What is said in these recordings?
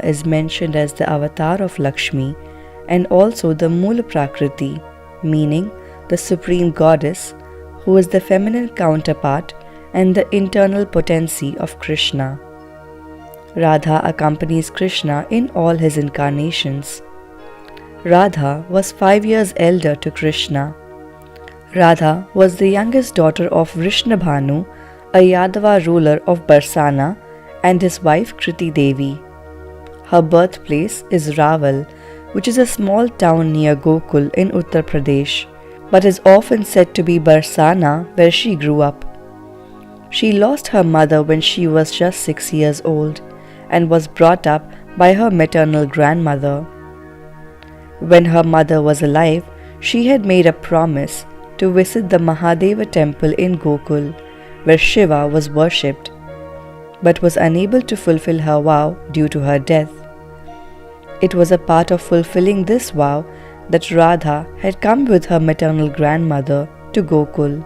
is mentioned as the avatar of Lakshmi and also the Mool Prakriti, meaning the supreme goddess, who is the feminine counterpart and the internal potency of Krishna. Radha accompanies Krishna in all his incarnations. Radha was 5 years elder to Krishna. Radha was the youngest daughter of Vrishnabhanu, a Yadava ruler of Barsana, and his wife Kriti Devi. Her birthplace is Raval, which is a small town near Gokul in Uttar Pradesh, but is often said to be Barsana, where she grew up. She lost her mother when she was just 6 years old and was brought up by her maternal grandmother. When her mother was alive, she had made a promise to visit the Mahadeva temple in Gokul, where Shiva was worshipped, but was unable to fulfill her vow due to her death. It was a part of fulfilling this vow that Radha had come with her maternal grandmother to Gokul.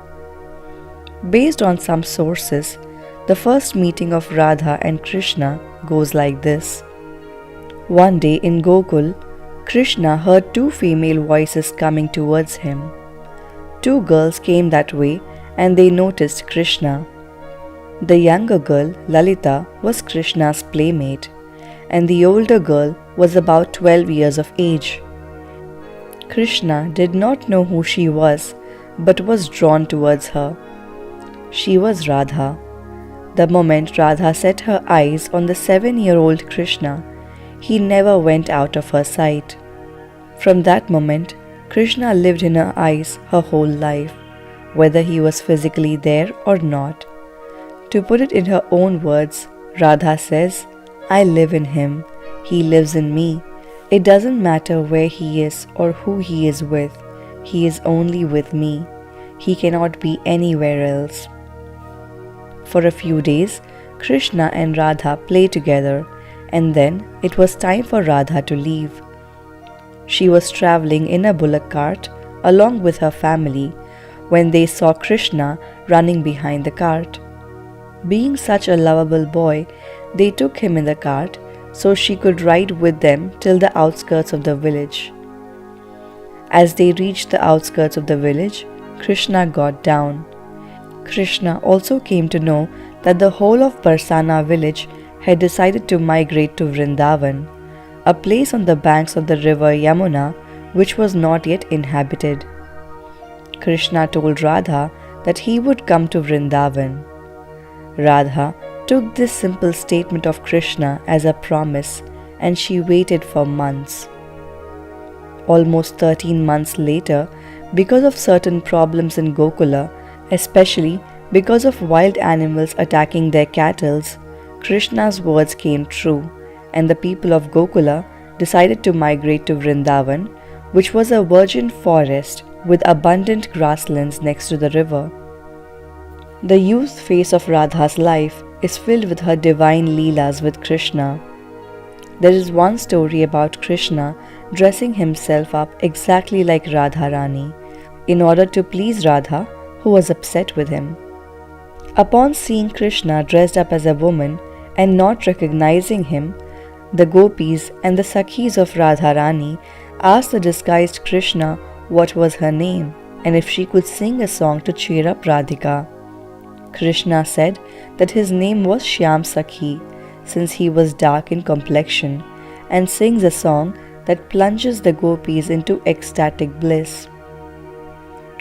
Based on some sources, the first meeting of Radha and Krishna goes like this. One day in Gokul, Krishna heard two female voices coming towards him. Two girls came that way and they noticed Krishna. The younger girl, Lalita, was Krishna's playmate, and the older girl was about 12 years of age. Krishna did not know who she was, but was drawn towards her. She was Radha. The moment Radha set her eyes on the 7-year-old Krishna, he never went out of her sight. From that moment, Krishna lived in her eyes her whole life, whether he was physically there or not. To put it in her own words, Radha says, "I live in him, he lives in me. It doesn't matter where he is or who he is with, he is only with me. He cannot be anywhere else." For a few days, Krishna and Radha play together, and then it was time for Radha to leave. She was traveling in a bullock cart along with her family when they saw Krishna running behind the cart. Being such a lovable boy, they took him in the cart so she could ride with them till the outskirts of the village. As they reached the outskirts of the village, Krishna got down. Krishna also came to know that the whole of Barsana village had decided to migrate to Vrindavan, a place on the banks of the river Yamuna which was not yet inhabited. Krishna told Radha that he would come to Vrindavan. Radha took this simple statement of Krishna as a promise, and she waited for months. Almost 13 months later, because of certain problems in Gokula, especially because of wild animals attacking their cattle, Krishna's words came true, and the people of Gokula decided to migrate to Vrindavan, which was a virgin forest with abundant grasslands next to the river. The youth phase of Radha's life is filled with her divine leelas with Krishna. There is one story about Krishna dressing himself up exactly like Radharani in order to please Radha, who was upset with him. Upon seeing Krishna dressed up as a woman and not recognizing him, the gopis and the sakhis of Radharani asked the disguised Krishna what was her name and if she could sing a song to cheer up Radhika. Krishna said that his name was Shyam Sakhi, since he was dark in complexion, and sings a song that plunges the gopis into ecstatic bliss.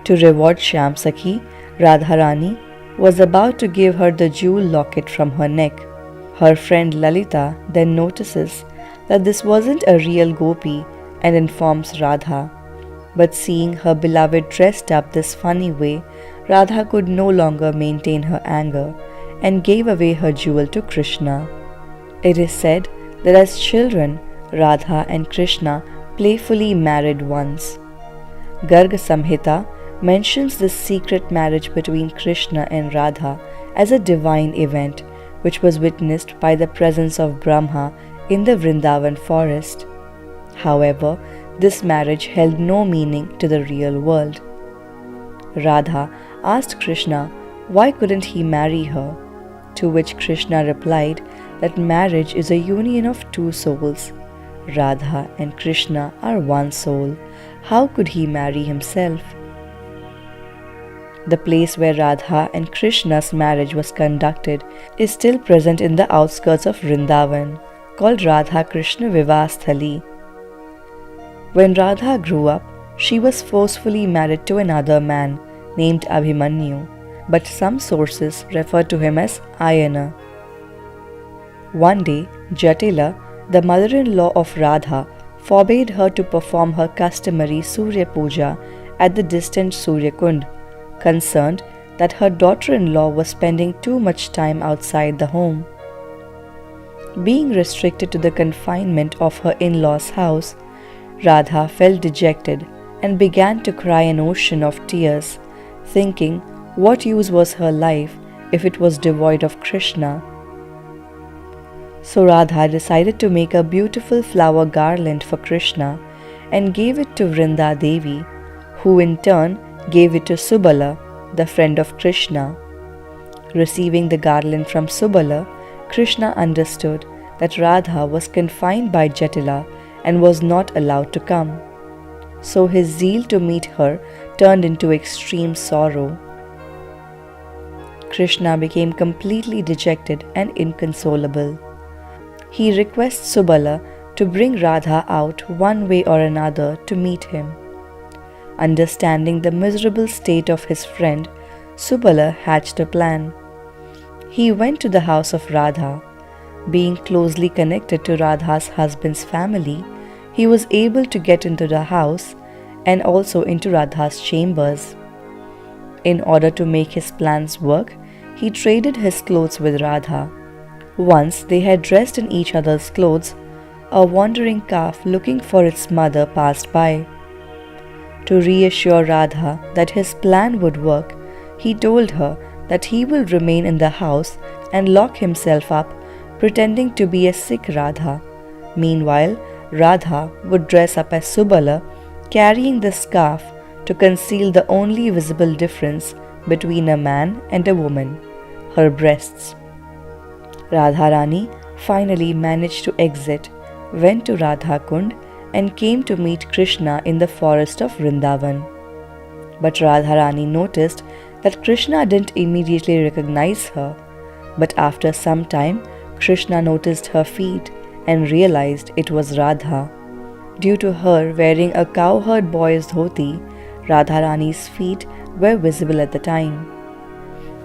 To reward Shyam Sakhi, Radharani was about to give her the jewel locket from her neck. Her friend Lalita then notices that this wasn't a real gopi and informs Radha. But seeing her beloved dressed up this funny way, Radha could no longer maintain her anger and gave away her jewel to Krishna. It is said that as children, Radha and Krishna playfully married once. Garga Samhita mentions this secret marriage between Krishna and Radha as a divine event which was witnessed by the presence of Brahma in the Vrindavan forest. However, this marriage held no meaning to the real world. Radha asked Krishna why couldn't he marry her, to which Krishna replied that marriage is a union of two souls. Radha and Krishna are one soul. How could he marry himself? The place where Radha and Krishna's marriage was conducted is still present in the outskirts of Vrindavan, called Radha Krishna Vivasthali. When Radha grew up, she was forcefully married to another man named Abhimanyu, but some sources refer to him as Ayana. One day, Jatila, the mother-in-law of Radha, forbade her to perform her customary Surya Puja at the distant Surya Kund, concerned that her daughter-in-law was spending too much time outside the home. Being restricted to the confinement of her in-laws' house, Radha felt dejected and began to cry an ocean of tears, thinking what use was her life if it was devoid of Krishna. So Radha decided to make a beautiful flower garland for Krishna and gave it to Vrinda Devi, who in turn gave it to Subala, the friend of Krishna. Receiving the garland from Subala, Krishna understood that Radha was confined by Jatila and was not allowed to come. So his zeal to meet her turned into extreme sorrow. Krishna became completely dejected and inconsolable. He requests Subala to bring Radha out one way or another to meet him. Understanding the miserable state of his friend, Subala hatched a plan. He went to the house of Radha. Being closely connected to Radha's husband's family, he was able to get into the house and also into Radha's chambers. In order to make his plans work, he traded his clothes with Radha. Once they had dressed in each other's clothes, a wandering calf looking for its mother passed by. To reassure Radha that his plan would work, he told her that he will remain in the house and lock himself up, pretending to be a sick Radha. Meanwhile, Radha would dress up as Subala, carrying the scarf to conceal the only visible difference between a man and a woman, her breasts. Radharani finally managed to exit, went to Radha Kund and came to meet Krishna in the forest of Vrindavan. But Radharani noticed that Krishna didn't immediately recognize her, but after some time Krishna noticed her feet and realized it was Radha. Due to her wearing a cowherd boy's dhoti, Radharani's feet were visible at the time.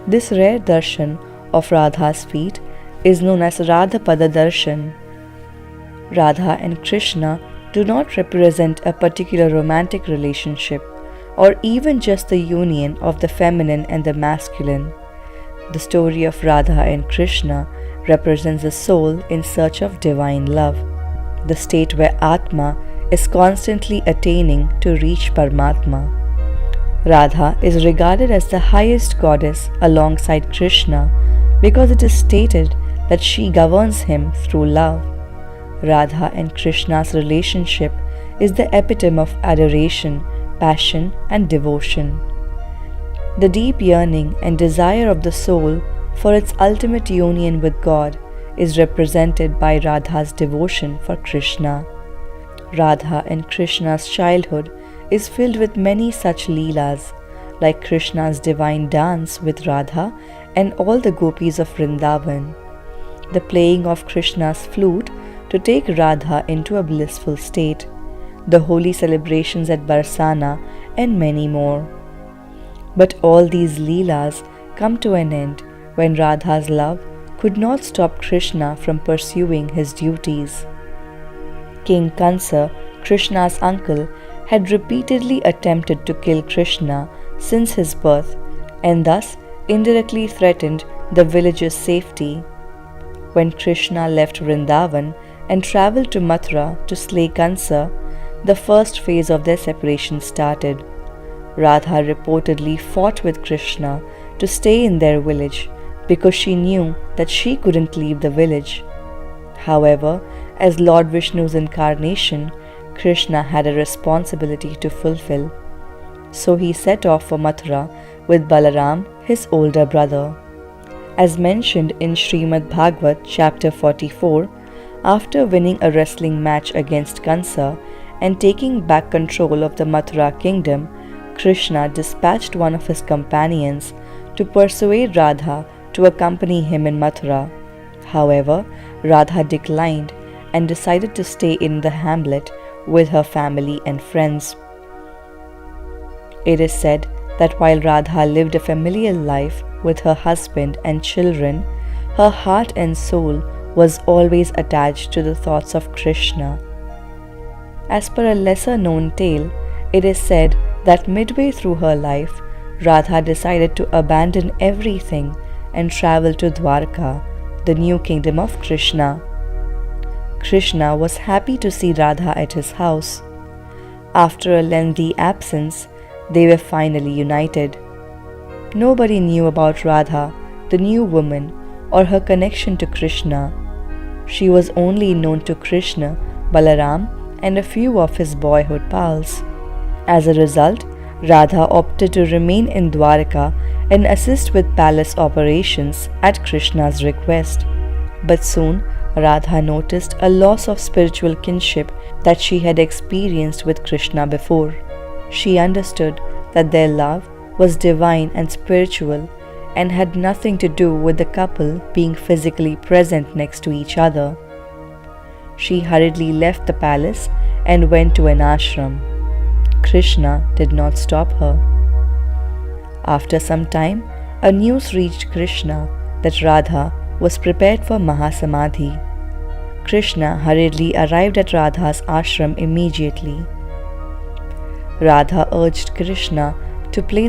This rare darshan of Radha's feet is known as Radhapada Darshan. Radha and Krishna do not represent a particular romantic relationship or even just the union of the feminine and the masculine. The story of Radha and Krishna represents a soul in search of divine love, the state where Atma is constantly attaining to reach Paramatma. Radha is regarded as the highest goddess alongside Krishna because it is stated that she governs him through love. Radha and Krishna's relationship is the epitome of adoration, passion, and devotion. The deep yearning and desire of the soul for its ultimate union with God is represented by Radha's devotion for Krishna. Radha and Krishna's childhood is filled with many such leelas, like Krishna's divine dance with Radha and all the gopis of Vrindavan, the playing of Krishna's flute to take Radha into a blissful state, the holy celebrations at Barsana, and many more. But all these leelas come to an end when Radha's love could not stop Krishna from pursuing his duties. King Kansa, Krishna's uncle, had repeatedly attempted to kill Krishna since his birth and thus indirectly threatened the village's safety. When Krishna left Vrindavan and travelled to Mathura to slay Kansa, the first phase of their separation started. Radha reportedly fought with Krishna to stay in their village because she knew that she couldn't leave the village. However, as Lord Vishnu's incarnation, Krishna had a responsibility to fulfill. So he set off for Mathura with Balaram, his older brother. As mentioned in Srimad Bhagavad chapter 44, after winning a wrestling match against Kansa and taking back control of the Mathura kingdom, Krishna dispatched one of his companions to persuade Radha to accompany him in Mathura. However, Radha declined and decided to stay in the hamlet with her family and friends. It is said that while Radha lived a familial life with her husband and children, her heart and soul was always attached to the thoughts of Krishna. As per a lesser known tale, it is said that midway through her life, Radha decided to abandon everything and travel to Dwarka, the new kingdom of Krishna. Krishna was happy to see Radha at his house. After a lengthy absence, they were finally united. Nobody knew about Radha, the new woman, or her connection to Krishna. She was only known to Krishna, Balaram, and a few of his boyhood pals. As a result, Radha opted to remain in Dwarka and assist with palace operations at Krishna's request. But soon, Radha noticed a loss of spiritual kinship that she had experienced with Krishna before. She understood that their love was divine and spiritual and had nothing to do with the couple being physically present next to each other. She hurriedly left the palace and went to an ashram. Krishna did not stop her. After some time, a news reached Krishna that Radha was prepared for Mahasamadhi. Krishna hurriedly arrived at Radha's ashram immediately. Radha urged Krishna to play